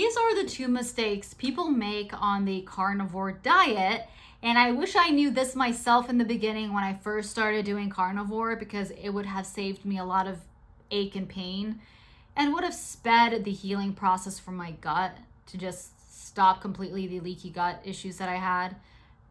these are the two mistakes people make on the carnivore diet. And I wish I knew this myself in the beginning when I first started doing carnivore, because it would have saved me a lot of ache and pain and would have sped the healing process for my gut to just stop completely the leaky gut issues that I had.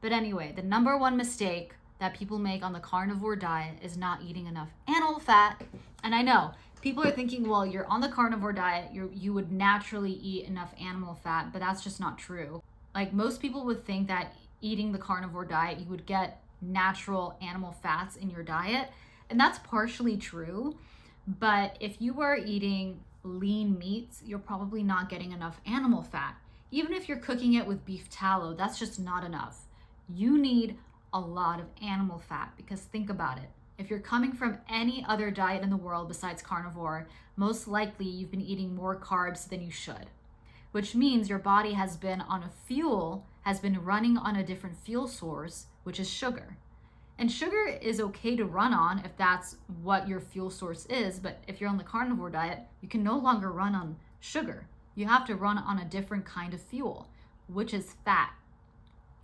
But anyway, the number one mistake that people make on the carnivore diet is not eating enough animal fat. And I know people are thinking, well, you're on the carnivore diet, you would naturally eat enough animal fat, but that's just not true. Like, most people would think that eating the carnivore diet, you would get natural animal fats in your diet. And that's partially true. But if you are eating lean meats, you're probably not getting enough animal fat. Even if you're cooking it with beef tallow, that's just not enough. You need a lot of animal fat, because think about it. If you're coming from any other diet in the world besides carnivore, most likely you've been eating more carbs than you should, which means your body has been running on a different fuel source, which is sugar. And sugar is okay to run on if that's what your fuel source is, but if you're on the carnivore diet, you can no longer run on sugar. You have to run on a different kind of fuel, which is fat.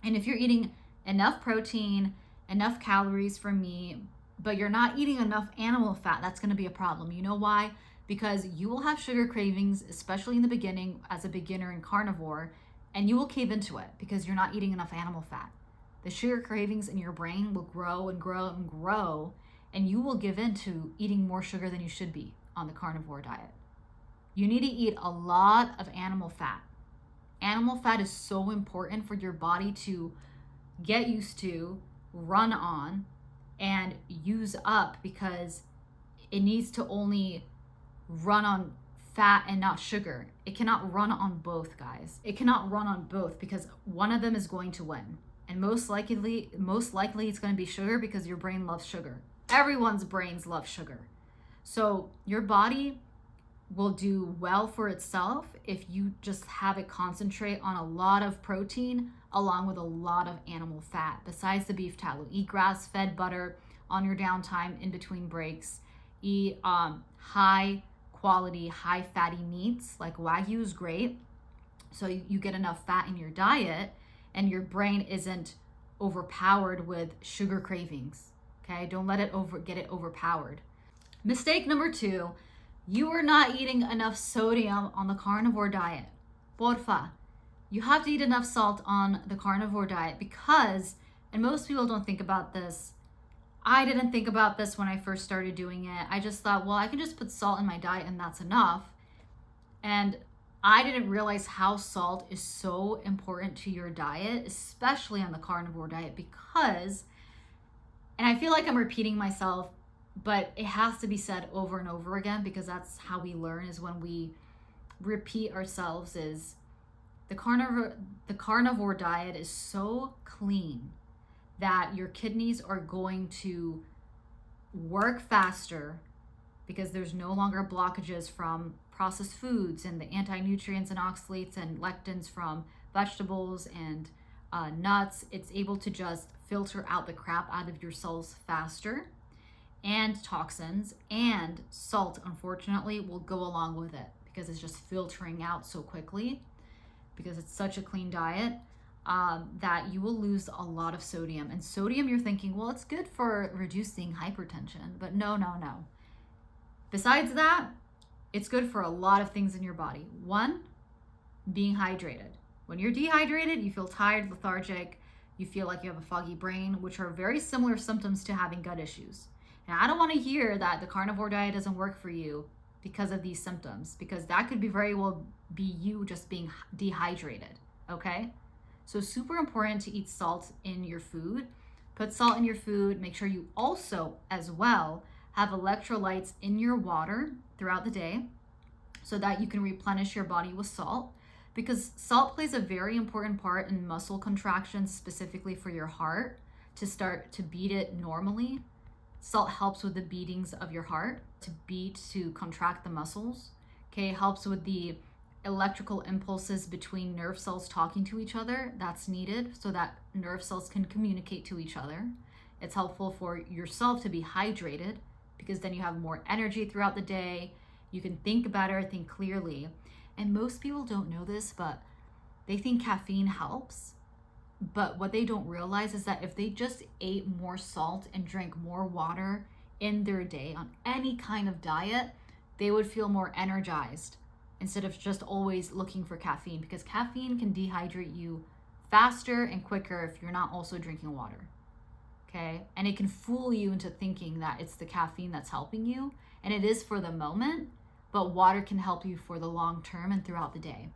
And if you're eating enough protein, enough calories from meat, but you're not eating enough animal fat, that's going to be a problem. You know why? Because you will have sugar cravings, especially in the beginning as a beginner in carnivore, and you will cave into it because you're not eating enough animal fat. The sugar cravings in your brain will grow and grow and grow, and you will give in to eating more sugar than you should be on the carnivore diet. You need to eat a lot of animal fat. Animal fat is so important for your body to get used to, run on, and use up, because it needs to only run on fat and not sugar. It cannot run on both, guys. It cannot run on both, because one of them is going to win. And most likely it's going to be sugar, because your brain loves sugar. Everyone's brains love sugar. So your body will do well for itself if you just have it concentrate on a lot of protein along with a lot of animal fat besides the beef tallow. Eat grass-fed butter on your downtime in between breaks. Eat high quality, high fatty meats, like Wagyu is great. So you get enough fat in your diet and your brain isn't overpowered with sugar cravings. Okay, don't let it get it overpowered. Mistake number 2, you are not eating enough sodium on the carnivore diet. Porfa. You have to eat enough salt on the carnivore diet because, and most people don't think about this, I didn't think about this when I first started doing it. I just thought, well, I can just put salt in my diet and that's enough. And I didn't realize how salt is so important to your diet, especially on the carnivore diet, because, and I feel like I'm repeating myself, but it has to be said over and over again, because that's how we learn, is when we repeat ourselves, is the carnivore diet is so clean that your kidneys are going to work faster, because there's no longer blockages from processed foods and the anti-nutrients and oxalates and lectins from vegetables and nuts. It's able to just filter out the crap out of your cells faster, and toxins, and salt, unfortunately, will go along with it because it's just filtering out so quickly, because it's such a clean diet, that you will lose a lot of sodium. And sodium, you're thinking, well, it's good for reducing hypertension, but no. Besides that, it's good for a lot of things in your body. 1, being hydrated. When you're dehydrated, you feel tired, lethargic, you feel like you have a foggy brain, which are very similar symptoms to having gut issues. And I don't want to hear that the carnivore diet doesn't work for you because of these symptoms, because that could be very well be you just being dehydrated, okay? So super important to eat salt in your food. Put salt in your food. Make sure you also, as well, have electrolytes in your water throughout the day so that you can replenish your body with salt, because salt plays a very important part in muscle contractions, specifically for your heart, to start to beat it normally. Salt helps with the beatings of your heart, to contract the muscles. Okay, it helps with the electrical impulses between nerve cells talking to each other. That's needed so that nerve cells can communicate to each other. It's helpful for yourself to be hydrated, because then you have more energy throughout the day. You can think better, think clearly. And most people don't know this, but they think caffeine helps. But what they don't realize is that if they just ate more salt and drank more water in their day on any kind of diet, they would feel more energized instead of just always looking for caffeine, because caffeine can dehydrate you faster and quicker if you're not also drinking water. Okay? And it can fool you into thinking that it's the caffeine that's helping you, and it is for the moment, but water can help you for the long term and throughout the day.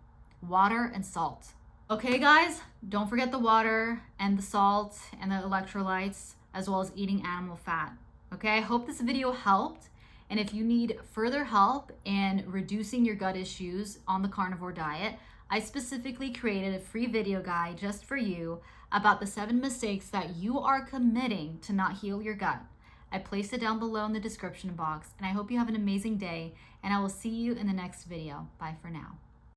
Water and salt. Okay, guys, don't forget the water and the salt and the electrolytes, as well as eating animal fat. Okay, I hope this video helped. And if you need further help in reducing your gut issues on the carnivore diet, I specifically created a free video guide just for you about the 7 mistakes that you are committing to not heal your gut. I placed it down below in the description box, and I hope you have an amazing day, and I will see you in the next video. Bye for now.